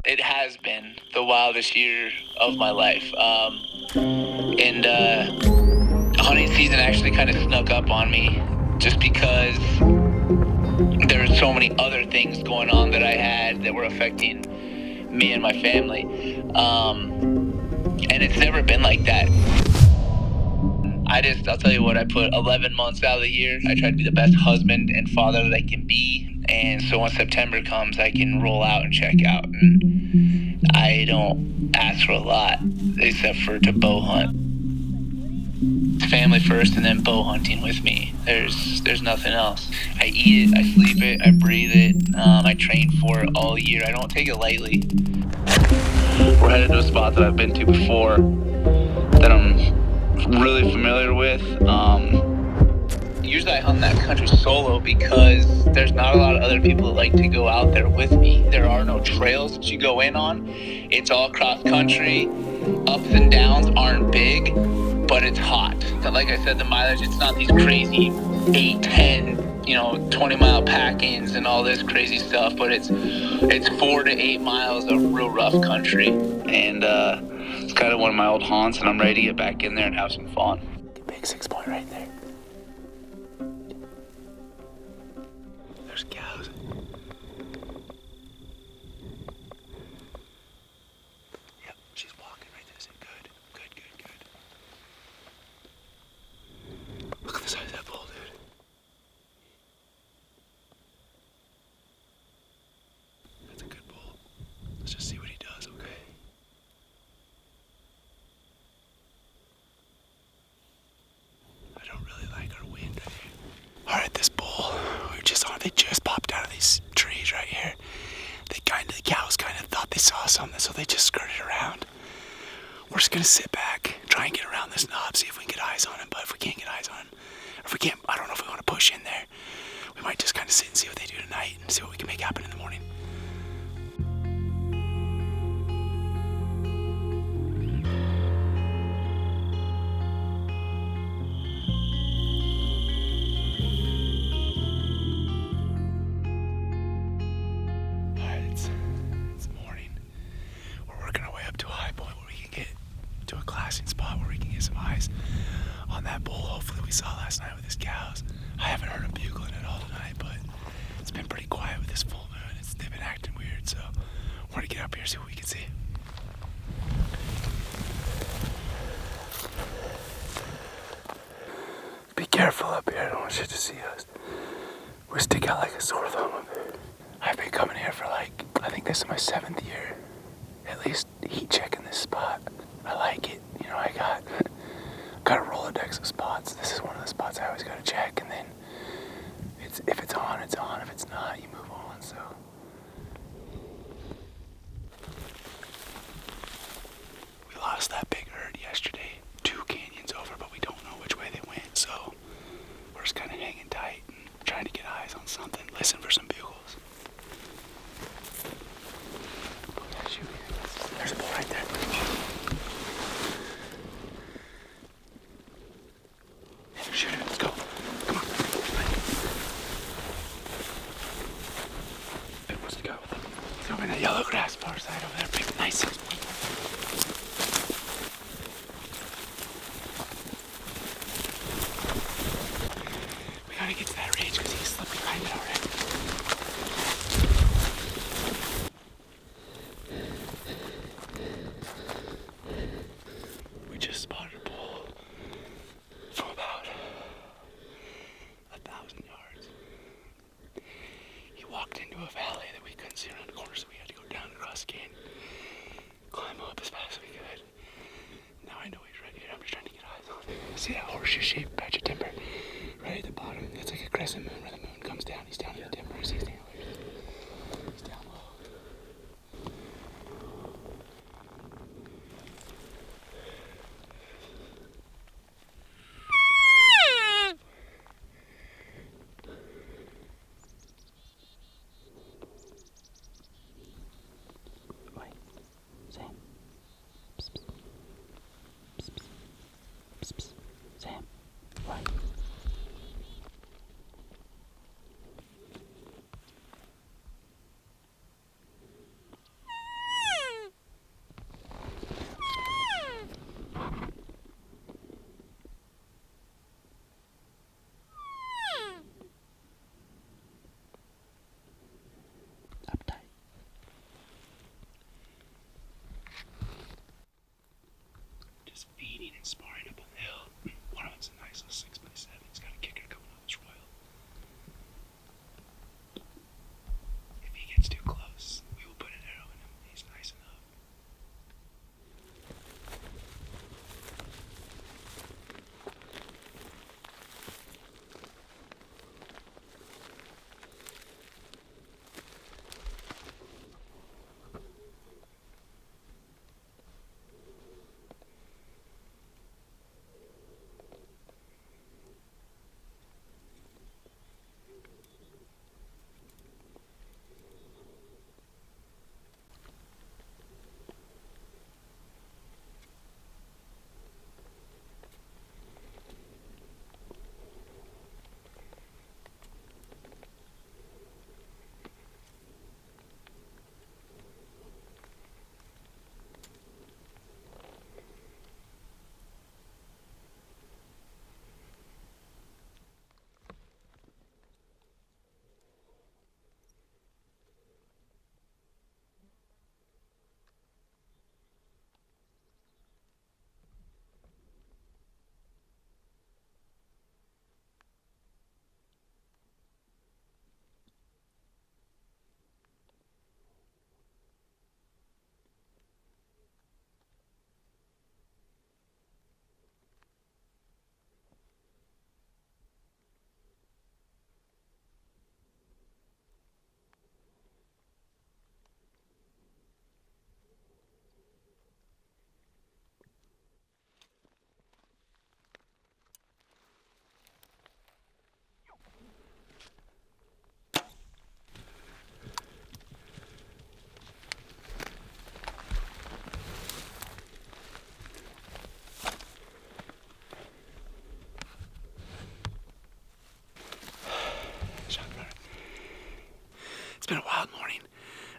It has been the wildest year of my life. And hunting season actually kind of snuck up on me just because there were so many other things going on that I had that were affecting me and my family. And it's never been like that. I'll tell you what, I put 11 months out of the year. I try to be the best husband and father that I can be. And so when September comes, I can roll out and check out. And I don't ask for a lot except for to bow hunt. Family first and then bow hunting with me. There's nothing else. I eat it, I sleep it, I breathe it. I train for it all year. I don't take it lightly. We're headed to a spot that I've been to before that I'm really familiar with. Usually I hunt that country solo because there's not a lot of other people that like to go out there with me. There are no trails that you go in on. It's all cross country. Ups and downs aren't big, but it's hot. Like I said, the mileage, it's not these crazy 8, 10, 20-mile pack-ins and all this crazy stuff, but it's 4 to 8 miles of real rough country. And it's kind of one of my old haunts, and I'm ready to get back in there and have some fun. Big 6-point right there. There's cows. Yep, she's walking right there. Good. Look at the size of that bull, dude. That's a good bull. Let's just see what he does, okay? I don't really like our wind right here. Alright, this bull, they just popped out of these trees right here. The cows kind of thought they saw something, so they just skirted around. We're just gonna sit back, try and get around this knob, see if we can get eyes on him. But if we can't get eyes on him, or if we can't, I don't know if we want to push in there. We might just kind of sit and see what they do tonight and see what we can make happen in the morning. Spot where we can get some eyes on that bull. Hopefully we saw last night with his cows. I haven't heard him bugling at all tonight, but it's been pretty quiet with this full moon. They've been acting weird, so we're gonna get up here, see what we can see. Be careful up here, I don't want you to see us. We stick out like a sore thumb up here. I've been coming here for I think this is my 7th year, at least heat checking this spot. I like it. I got a Rolodex of spots. This is one of the spots I always got to check, and then if it's on, it's on. If it's not, you move on. So we lost that big herd yesterday, 2 canyons over, but we don't know which way they went. So we're just kind of hanging tight and trying to get eyes on something. Listen for some bugles. Oh, shoot. There's a bull right there. Shoot it, let's go. Come on. It wants to go. It's over in that yellow grass far side over there. Big, nice 6-point. We gotta get to that ridge because he slipped behind it already. We just spotted a bull from about 1,000 yards. He walked into a valley that we couldn't see around the corner, so we had to go down across the canyon, climb up as fast as we could. Now I know he's right here. I'm just trying to get eyes on him. See that horseshoe shaped patch of timber right at the bottom? It's like a crescent moon where the moon comes down. He's down in the timber. He's down low. He's down low.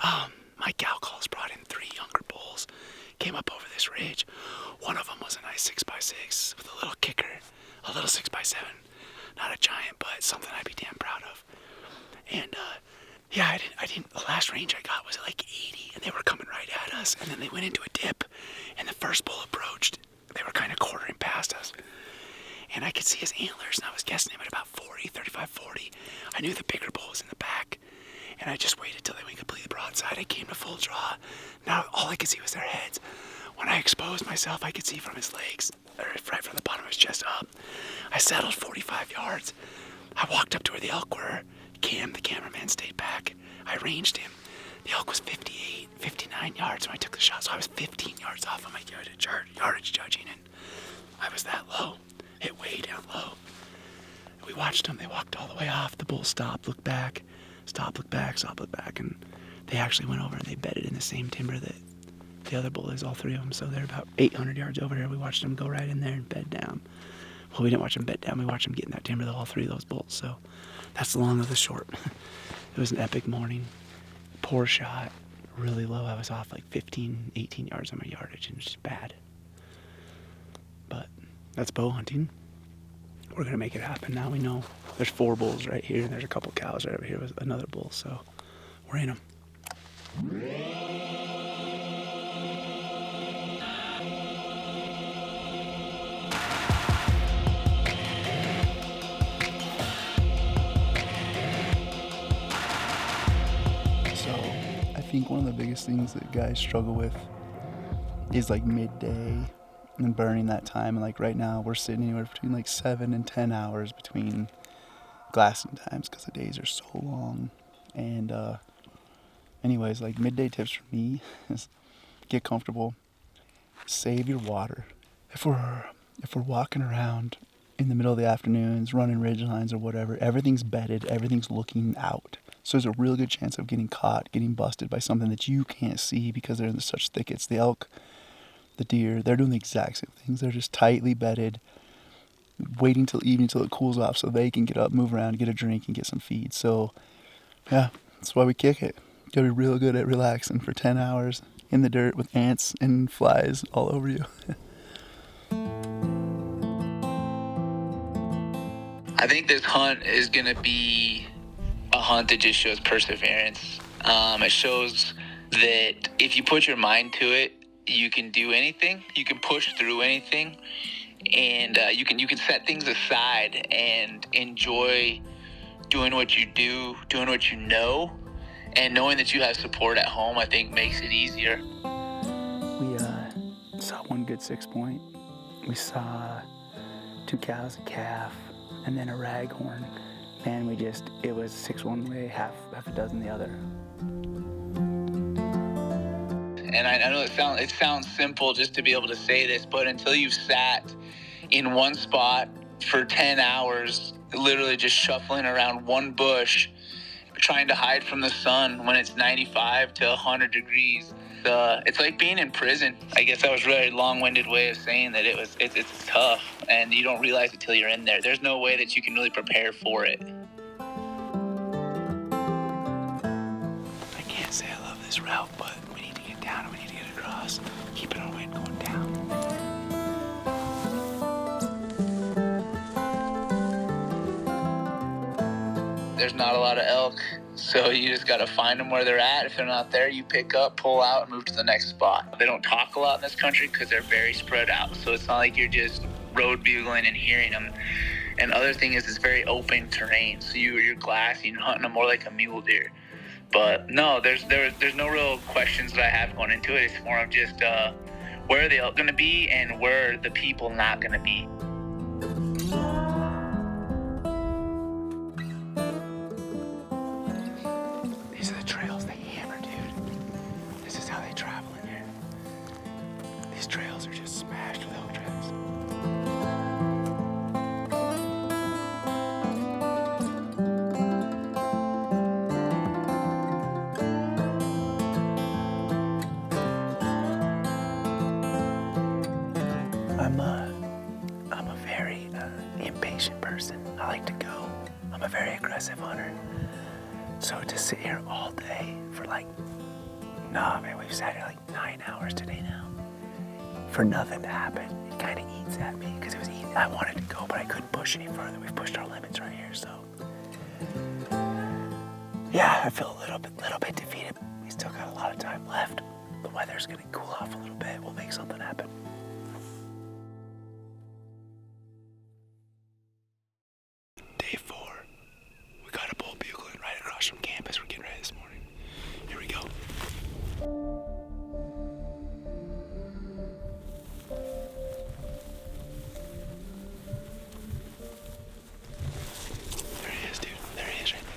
My gal calls brought in 3 younger bulls, came up over this ridge. One of them was a nice 6x6 with a little kicker, a little 6x7. Not a giant, but something I'd be damn proud of. And yeah, I didn't. The last range I got was at like 80, and they were coming right at us. And then they went into a dip, and the first bull approached. They were kind of quartering past us, and I could see his antlers, and I was guessing him at about 40, 35, 40. I knew the bigger bull was in the back, and I just waited till they went completely broadside. I came to full draw. Now all I could see was their heads. When I exposed myself, I could see from his legs, or right from the bottom of his chest up. I settled 45 yards. I walked up to where the elk were. Cam, the cameraman, stayed back. I ranged him. The elk was 58, 59 yards when I took the shot, so I was 15 yards off of my yardage judging, and I was that low. Hit way down low. We watched them. They walked all the way off. The bull stopped, looked back, stopped, looked back, stopped, looked back, and they actually went over and they bedded in the same timber that the other bull is, all 3 of them. So they're about 800 yards over here. We watched them go right in there and bed down. Well, we didn't watch them bed down. We watched them get in that timber, all 3 of those bulls. So that's the long of the short. It was an epic morning. Poor shot, really low. I was off like 15, 18 yards on my yardage, and it's just bad. But that's bow hunting. We're gonna make it happen now. We know there's 4 bulls right here, and there's a couple cows right over here with another bull, so we're in them. I think one of the biggest things that guys struggle with is like midday and burning that time. And like right now we're sitting anywhere between like 7 and 10 hours between glassing times because the days are so long. And anyways, like midday tips for me is get comfortable, save your water. If we're walking around in the middle of the afternoons, running ridge lines or whatever, everything's bedded, everything's looking out. So there's a real good chance of getting caught, getting busted by something that you can't see because they're in such thickets. The elk, the deer, they're doing the exact same things. They're just tightly bedded, waiting till evening till it cools off so they can get up, move around, get a drink, and get some feed. So yeah, that's why we kick it. You gotta be real good at relaxing for 10 hours in the dirt with ants and flies all over you. I think this hunt is gonna be a hunt that just shows perseverance. It shows that if you put your mind to it, you can do anything. You can push through anything, and you can set things aside and enjoy doing what you do, doing what you know, and knowing that you have support at home. I think makes it easier. We saw one good 6-point. We saw 2 cows, a calf, and then a raghorn. Man, it was 6 one way, half a dozen the other. And I know it sounds simple just to be able to say this, but until you've sat in one spot for 10 hours, literally just shuffling around one bush, trying to hide from the sun when it's 95 to 100 degrees, it's like being in prison. I guess that was a really long-winded way of saying that it's tough, and you don't realize it till you're in there. There's no way that you can really prepare for it. I can't say I love this route, but we need to get down and we need to get across. Keep it on wind going down. There's not a lot of elk, so you just got to find them where they're at. If they're not there, you pick up, pull out, and move to the next spot. They don't talk a lot in this country because they're very spread out, so it's not like you're just road bugling and hearing them. And other thing is, it's very open terrain, so you're glassing, you're hunting them more like a mule deer. But no, there's no real questions that I have going into it. It's more of just where are the elk going to be and where are the people not going to be. These are the trails they hammer, dude. This is how they travel in here. These trails are just smashed with elk tracks. I'm a very impatient person. I like to go. I'm a very aggressive hunter. So to sit here all day for like Nah, man, we've sat here like 9 hours today now. For nothing to happen. It kind of eats at me because it was easy. I wanted to go, but I couldn't push any further. We've pushed our limits right here, so. Yeah, I feel a little bit defeated. We still got a lot of time left. The weather's gonna cool off a little bit. We'll make something happen. Day 4. We got a bull bugling right across from campus. We're getting ready this morning. Here we go. There he is, dude. There he is right there.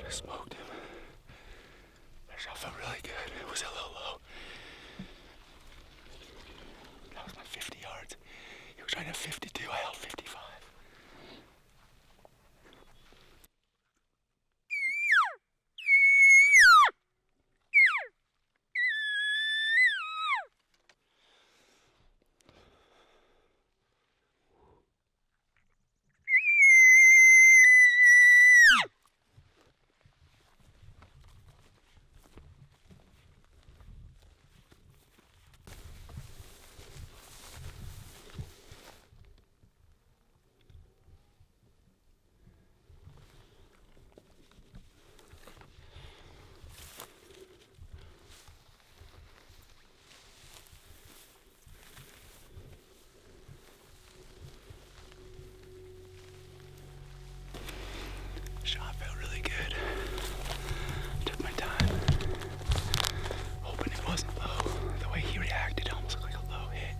Smoked him. That shot felt really good. It was a little low. That was my 50 yards. He was trying to 52. I held 55. Shot felt really good. Took my time. Hoping it wasn't low. The way he reacted almost looked like a low hit.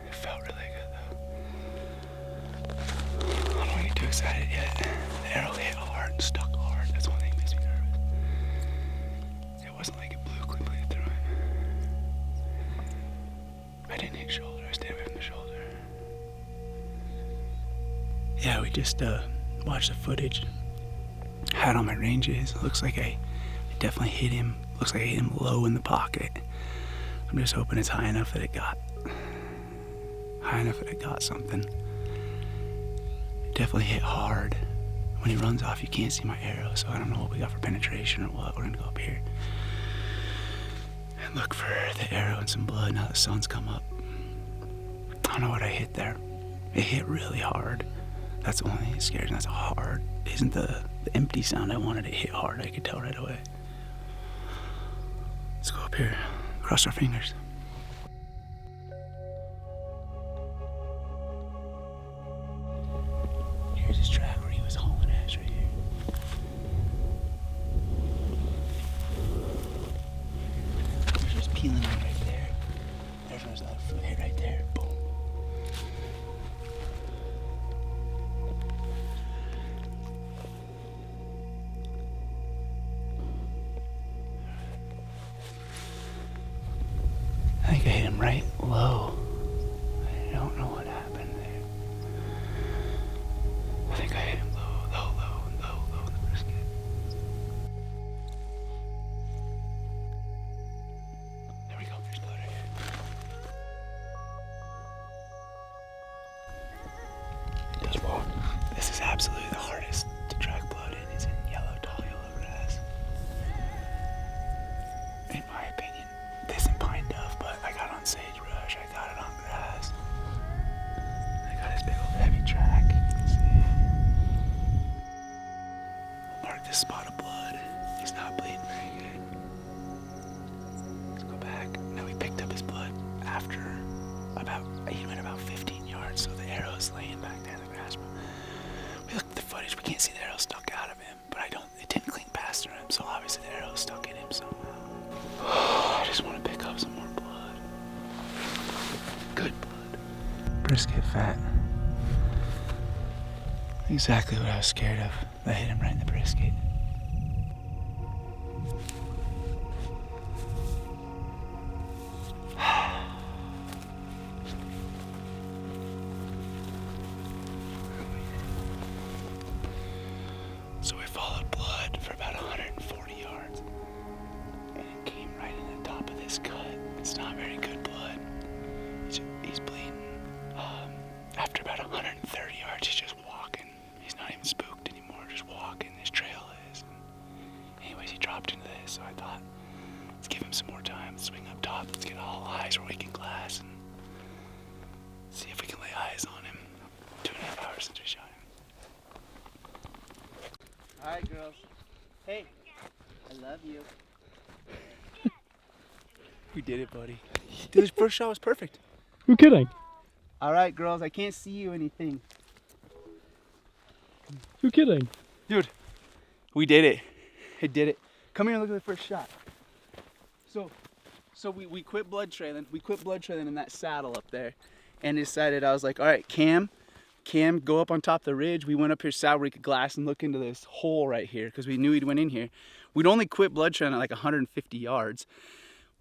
It felt really good though. I don't want to get too excited yet. The arrow hit hard and stuck hard. That's one thing that makes me nervous. It wasn't like it blew completely through it. I didn't hit shoulder. I stayed away from the shoulder. Yeah, we just watched the footage. Had on my ranges. It looks like I definitely hit him. Looks like I hit him low in the pocket. I'm just hoping it's high enough that it got something. It definitely hit hard. When he runs off, you can't see my arrow, so I don't know what we got for penetration or what. We're gonna go up here and look for the arrow and some blood now the sun's come up. I don't know what I hit there. It hit really hard. That's the only thing that scares me. That's hard. Isn't the empty sound I wanted. It hit hard. I could tell right away. Let's go up here. Cross our fingers. Here's his track where he was hauling ass right here. He's just peeling out right there. There's where his other foot hit right there. Boom. I think I hit him right low. I don't know what happened there. I think I hit him low in the brisket. There we go, there's blood right here. He does walk. This is absolutely the hardest to track blood in, is in tall yellow grass. In my opinion. This and pine dove, but I got on sagebrush, I got it on grass. I got his big old heavy track. Let's see. Mark this spot of blood. He's not bleeding very good. Let's go back. Now we picked up his blood after he went about 15 yards, so the arrow's laying back there in the grass. We looked at the footage, we can't see the arrow stuck out of him, but it didn't clean past through him, so obviously the arrow stuck in him somehow. I just want to pick up some more blood. Good blood. Brisket fat. Exactly what I was scared of. I hit him right in the brisket. So we followed blood for about 140 yards. And it came right in the top of this cut. It's not very good blood. He's bleeding. After about 130 yards, he's just walking. He's not even spooked anymore, just walking. His trail is. Anyways, he dropped into this, so I thought, let's give him some more time. Let's swing up top. Let's get all eyes where we can glass and see if we can lay eyes on him. 2.5 hours since we shot him. Alright, girls. Hey, I love you. We did it, buddy. Dude, this first shot was perfect. You're kidding. Alright, girls, I can't see you anything. You're kidding. Dude, we did it. I did it. Come here and look at the first shot. So we quit blood trailing. We quit blood trailing in that saddle up there and decided, I was like, all right, Cam, go up on top of the ridge. We went up here saddle where we could glass and look into this hole right here because we knew he'd went in here. We'd only quit blood trailing at like 150 yards,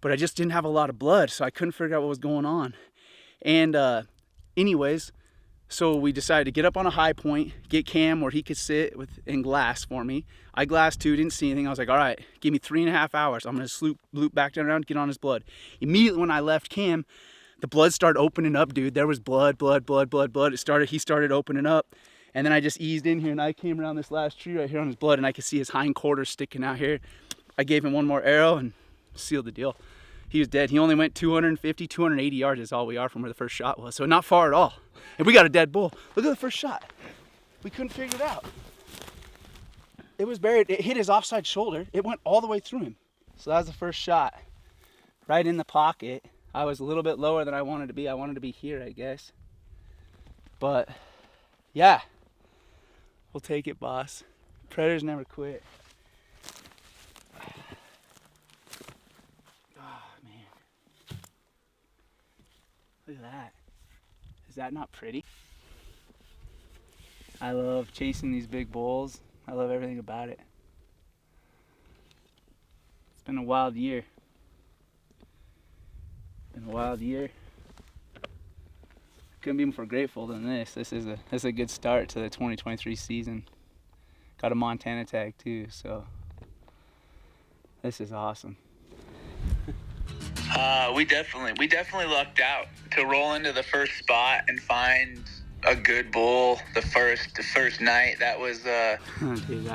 but I just didn't have a lot of blood, so I couldn't figure out what was going on. And anyways, so we decided to get up on a high point, get Cam where he could sit and glass for me. I glassed too, didn't see anything. I was like, all right, give me 3.5 hours. I'm gonna loop back down around, get on his blood. Immediately when I left Cam, the blood started opening up, dude. There was blood. He started opening up. And then I just eased in here and I came around this last tree right here on his blood and I could see his hind quarters sticking out here. I gave him one more arrow and sealed the deal. He was dead. He only went 250, 280 yards is all we are from where the first shot was. So not far at all. And we got a dead bull. Look at the first shot. We couldn't figure it out. It was buried. It hit his offside shoulder. It went all the way through him. So that was the first shot. Right in the pocket. I was a little bit lower than I wanted to be. I wanted to be here, I guess. But yeah, we'll take it, boss. Predators never quit. Look at that. Is that not pretty? I love chasing these big bulls. I love everything about it. It's been a wild year. Couldn't be more grateful than this. This is a good start to the 2023 season. Got a Montana tag too, so this is awesome. We definitely lucked out to roll into the first spot and find a good bull the first night. That was Dude,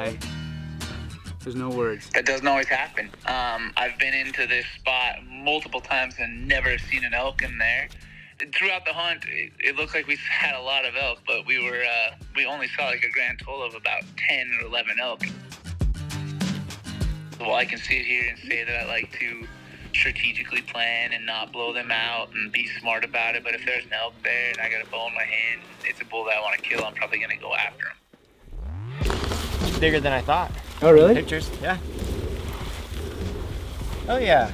there's no words. that doesn't always happen. I've been into this spot multiple times and never seen an elk in there. Throughout the hunt, it looked like we had a lot of elk, but we only saw like a grand total of about 10 or 11 elk. Well, I can sit here and say that I like to strategically plan and not blow them out and be smart about it, but if there's an elk there and I got a bow in my hand, it's a bull that I want to kill, I'm probably going to go after him. Bigger than I thought. Oh, really? Pictures, yeah. Oh yeah.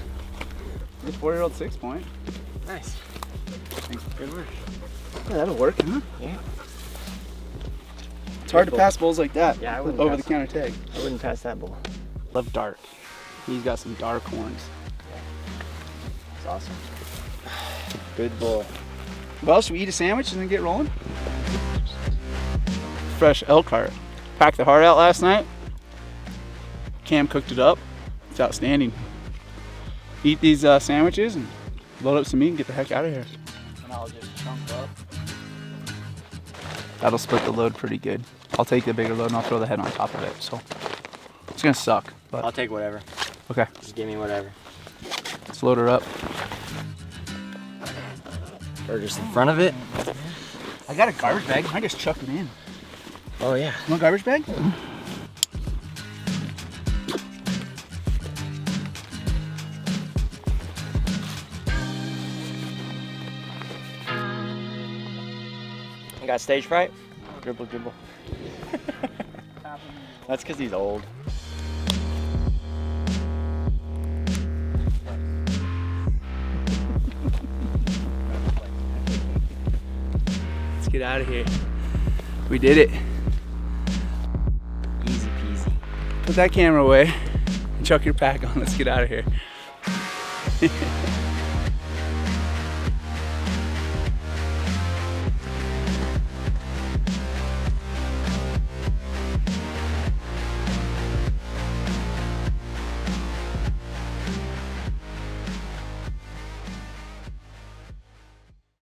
The 4-year-old 6-point. Nice. Good work. Yeah, that'll work, huh? Yeah. It's hard to pass bulls like that. Yeah, I wouldn't over pass the counter tag. I wouldn't pass that bull. Love dark. He's got some dark horns. It's awesome. Good boy. Well, should we eat a sandwich and then get rolling? Fresh elk heart. Packed the heart out last night. Cam cooked it up. It's outstanding. Eat these sandwiches and load up some meat and get the heck out of here. And I'll just chunk up. That'll split the load pretty good. I'll take the bigger load and I'll throw the head on top of it. So it's gonna suck, but I'll take whatever. okay. Just give me whatever. Let's load her up. Or just in front of it. I got a garbage bag. I just chuck it in. Oh yeah. You want a garbage bag? I got stage fright? Dribble, dribble. That's because he's old. Let's get out of here. We did it. Easy peasy. Put that camera away and chuck your pack on. Let's get out of here.